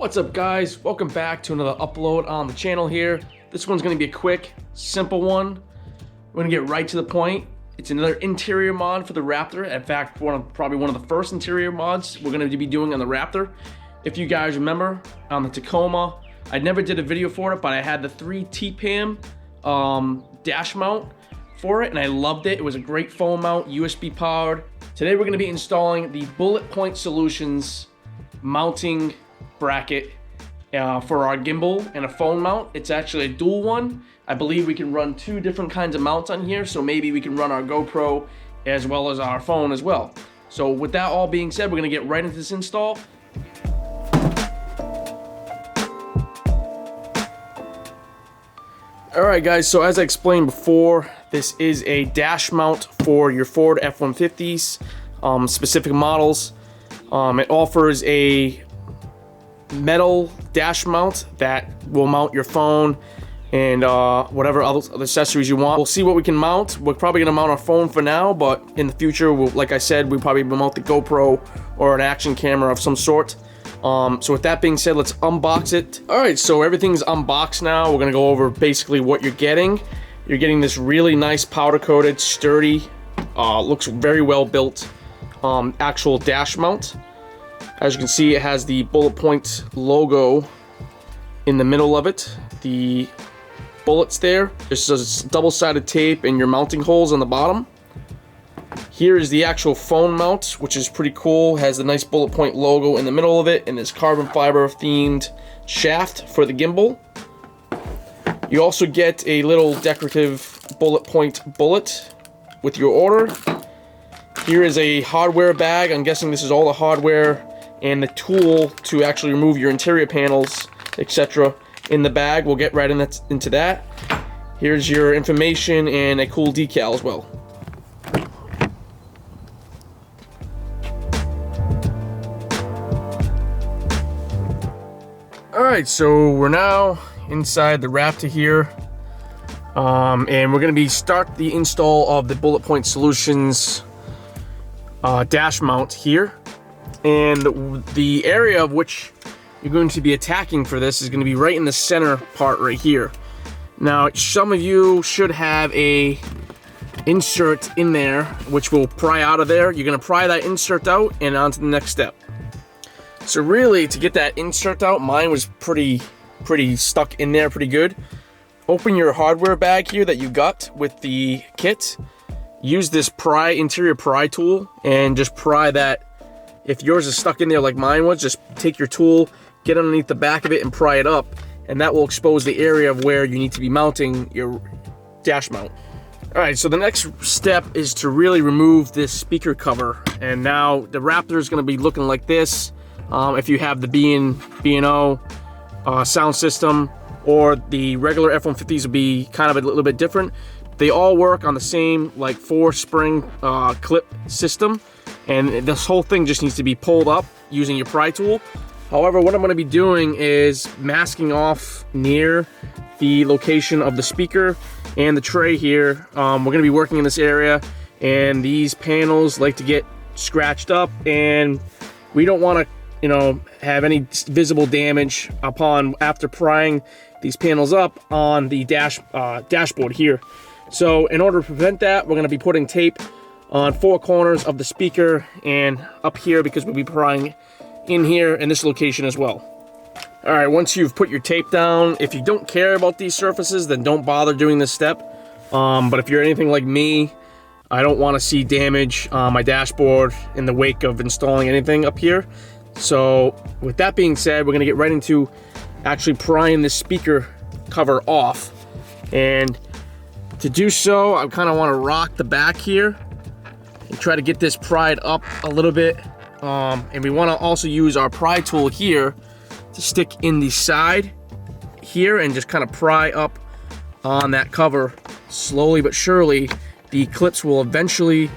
What's up, guys? Welcome back to another upload on the channel here. This one's going to be a quick, simple one. We're going to get right to the point. It's another interior mod for the Raptor. In fact, probably one of the first interior mods we're going to be doing on the Raptor. If you guys remember, on the Tacoma, I never did a video for it, but I had the 3 T-PAM dash mount for it, and I loved it. It was a great phone mount, USB powered. Today we're going to be installing the Bulletpoint Solutions mounting bracket for our gimbal and a phone mount. It's actually a dual one. I believe we can run 2 different kinds of mounts on here, so maybe we can run our GoPro as well as our phone as well. So with that all being said, we're going to get right into this install. Alright guys, so as I explained before, this is a dash mount for your Ford F-150s, specific models. It offers a metal dash mount that will mount your phone and whatever other accessories you want. We'll see what we can mount. We're probably going to mount our phone for now, but in the future, like I said, we'll probably mount the GoPro or an action camera of some sort. So with that being said, let's unbox it. Alright, so everything's unboxed now. We're going to go over basically what you're getting. You're getting this really nice powder-coated, sturdy, looks very well built actual dash mount. As you can see, it has the Bulletpoint logo in the middle of it. The bullets there. This is double-sided tape and your mounting holes on the bottom. Here is the actual phone mount, which is pretty cool. Has the nice Bulletpoint logo in the middle of it and this carbon fiber themed shaft for the gimbal. You also get a little decorative Bulletpoint bullet with your order. Here is a hardware bag. I'm guessing this is all the hardware and the tool to actually remove your interior panels, etc. in the bag. We'll get right into that. Here's your information and a cool decal as well. Alright, so we're now inside the Raptor here. And we're going to start the install of the Bulletpoint Solutions dash mount here. And the area of which you're going to be attacking for this is going to be right in the center part right here. Now, some of you should have a insert in there which will pry out of there. You're going to pry that insert out and on to the next step. So really, to get that insert out, mine was pretty stuck in there pretty good. Open your hardware bag here that you got with the kit. Use this interior pry tool and just pry that. If yours is stuck in there like mine was, just take your tool, get underneath the back of it and pry it up, and that will expose the area of where you need to be mounting your dash mount. Alright, so the next step is to really remove this speaker cover, and now the Raptor is going to be looking like this. If you have the B&O sound system, or the regular F-150s will be kind of a little bit different. They all work on the same 4-spring clip system, and this whole thing just needs to be pulled up using your pry tool. However, what I'm going to be doing is masking off near the location of the speaker and the tray here. We're going to be working in this area, and these panels like to get scratched up, and we don't want to have any visible damage after prying these panels up on the dashboard here. So in order to prevent that, we're going to be putting tape on 4 corners of the speaker and up here, because we'll be prying in here in this location as well. Alright, once you've put your tape down, if you don't care about these surfaces, then don't bother doing this step. But if you're anything like me, I don't want to see damage on my dashboard in the wake of installing anything up here. So with that being said, we're going to get right into actually prying this speaker cover off. And to do so, I kind of want to rock the back here and try to get this pried up a little bit. And we want to also use our pry tool here to stick in the side here and just kind of pry up on that cover. Slowly but surely, the clips will eventually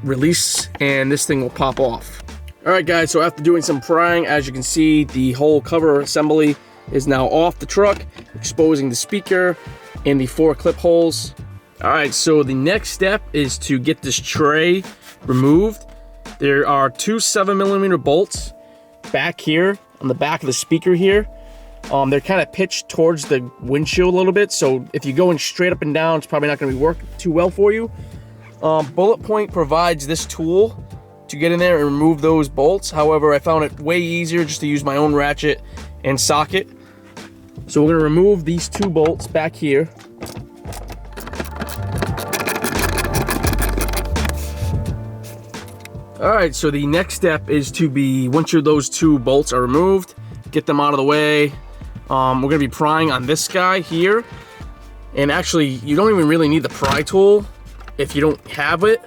release and this thing will pop off. Alright guys, so after doing some prying, as you can see, the whole cover assembly is now off the truck, exposing the speaker and the 4 clip holes. Alright, so the next step is to get this tray removed. There are 2 7mm bolts back here on the back of the speaker here. They're kind of pitched towards the windshield a little bit, so if you're going straight up and down, it's probably not going to be working too well for you. Bulletpoint provides this tool to get in there and remove those bolts. However, I found it way easier just to use my own ratchet and socket. So we're going to remove these 2 bolts back here. All right, so the next step is to be, once those 2 bolts are removed, get them out of the way. We're gonna be prying on this guy here. And actually, you don't even really need the pry tool if you don't have it.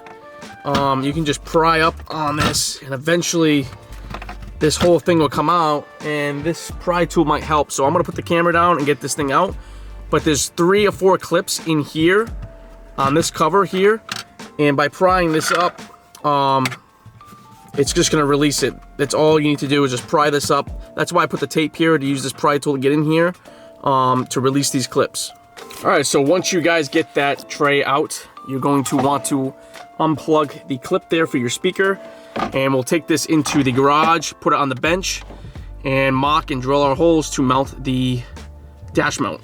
You can just pry up on this, and eventually this whole thing will come out, and this pry tool might help. So I'm gonna put the camera down and get this thing out. But there's 3 or 4 clips in here on this cover here. And by prying this up, it's just gonna release it. That's all you need to do is just pry this up. That's why I put the tape here, to use this pry tool to get in here, to release these clips. All right, so once you guys get that tray out, you're going to want to unplug the clip there for your speaker, and we'll take this into the garage, put it on the bench, and mock and drill our holes to mount the dash mount.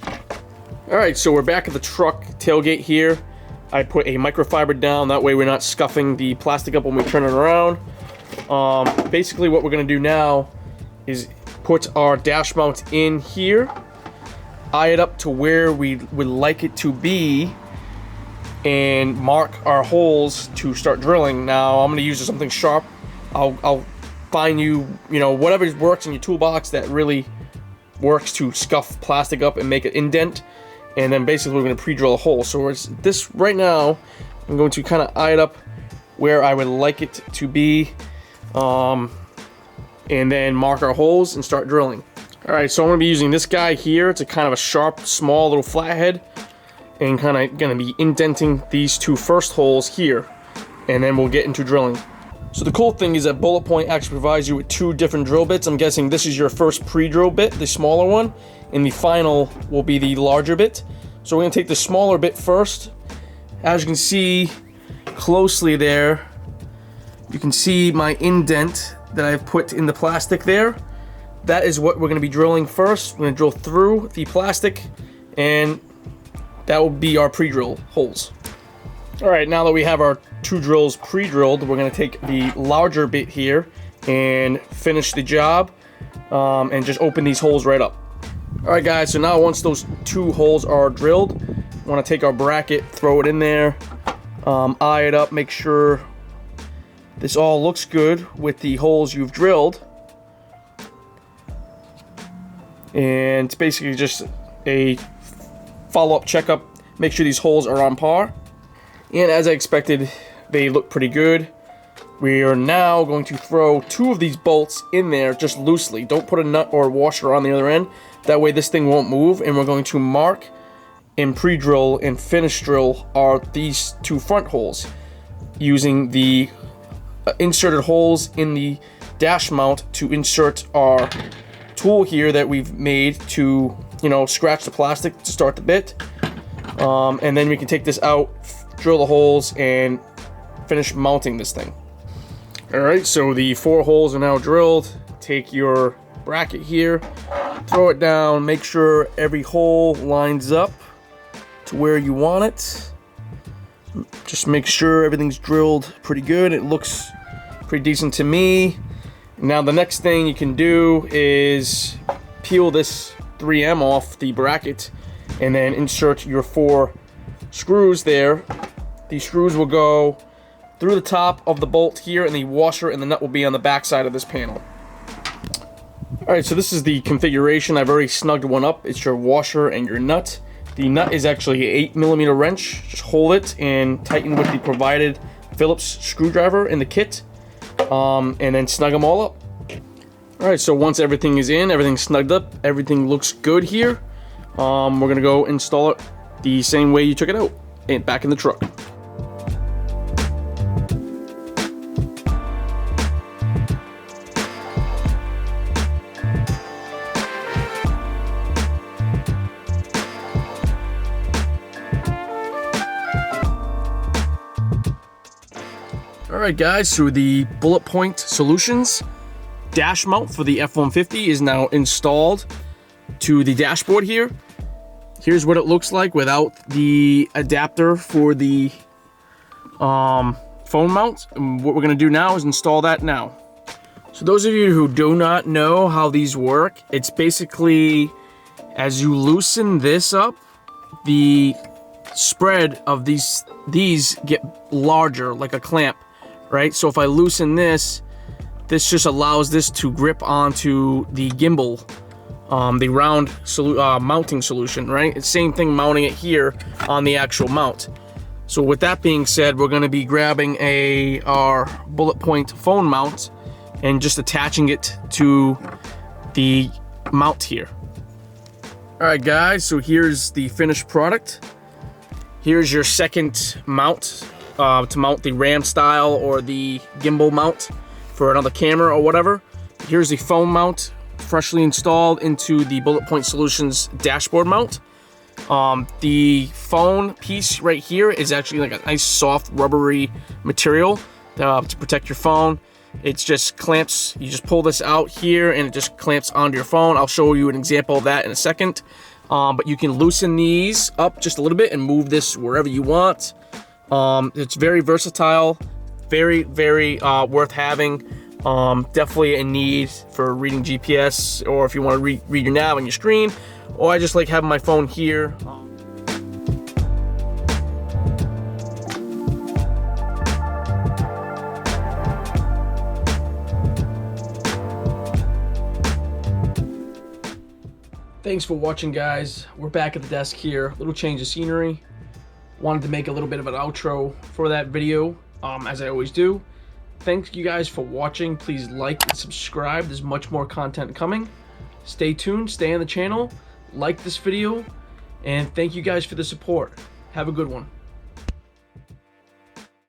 All right, so we're back at the truck tailgate here. I put a microfiber down, that way we're not scuffing the plastic up when we turn it around. Basically what we're going to do now is put our dash mount in here, eye it up to where we would like it to be, and mark our holes to start drilling. Now I'm going to use something sharp. I'll find you know, whatever works in your toolbox that really works to scuff plastic up and make an indent, and then basically we're going to pre-drill a hole. So it's this right now, I'm going to kind of eye it up where I would like it to be, and then mark our holes and start drilling. All right, so I'm going to be using this guy here. It's a kind of a sharp, small little flathead, and kind of going to be indenting these 2 first holes here, and then we'll get into drilling. So the cool thing is that Bulletpoint actually provides you with 2 different drill bits. I'm guessing this is your first pre-drill bit, the smaller one, and the final will be the larger bit. So we're going to take the smaller bit first. As you can see closely there, you can see my indent that I've put in the plastic there. That is what we're going to be drilling first. We're going to drill through the plastic, and that will be our pre-drill holes. All right, now that we have our 2 drills pre-drilled, we're going to take the larger bit here and finish the job, and just open these holes right up. All right, guys, so now once those 2 holes are drilled, we want to take our bracket, throw it in there, eye it up, make sure this all looks good with the holes you've drilled. And it's basically just a follow-up checkup, make sure these holes are on par. And as I expected, they look pretty good. We are now going to throw 2 of these bolts in there just loosely. Don't put a nut or a washer on the other end. That way this thing won't move. And we're going to mark and pre-drill and finish drill these 2 front holes using the inserted holes in the dash mount to insert our tool here that we've made to, you know, scratch the plastic to start the bit. And then we can take this out, drill the holes, and finish mounting this thing. Alright, so the 4 holes are now drilled. Take your bracket here, throw it down, make sure every hole lines up to where you want it. Just make sure everything's drilled pretty good. It looks pretty decent to me. Now the next thing you can do is peel this 3M off the bracket and then insert your 4 screws there. These screws will go through the top of the bolt here, and the washer and the nut will be on the back side of this panel. Alright, so this is the configuration. I've already snugged one up. It's your washer and your nut. The nut is actually an 8mm wrench. Just hold it and tighten with the provided Phillips screwdriver in the kit, and then snug them all up. Alright, so once everything is in, everything's snugged up, everything looks good here, we're going to go install it the same way you took it out, and back in the truck. Alright guys, so the Bulletpoint solutions, dash mount for the F150 is now installed to the dashboard here. Here's what it looks like without the adapter for the phone mount. And what we're gonna do now is install that now. So those of you who do not know how these work, it's basically as you loosen this up, the spread of these get larger like a clamp, right? So if I loosen this just allows this to grip onto the gimbal, the round mounting solution, right? It's same thing mounting it here on the actual mount. So with that being said, we're going to be grabbing our Bulletpoint phone mount and just attaching it to the mount here. All right, guys, so here's the finished product. Here's your second mount to mount the RAM style or the gimbal mount for another camera or whatever. Here's the phone mount freshly installed into the Bulletpoint Solutions dashboard mount. The phone piece right here is actually like a nice soft rubbery material to protect your phone. It's just clamps. You just pull this out here and it just clamps onto your phone. I'll show you an example of that in a second. But you can loosen these up just a little bit and move this wherever you want. It's very versatile, very worth having. Definitely a need for reading GPS, or if you want to read your nav on your screen, or I just like having my phone here. Thanks for watching, guys. We're back at the desk here. A little change of scenery. Wanted to make a little bit of an outro for that video, as I always do. Thanks you guys for watching. Please like and subscribe. There's much more content coming. Stay tuned, stay on the channel, like this video, and thank you guys for the support. Have a good one.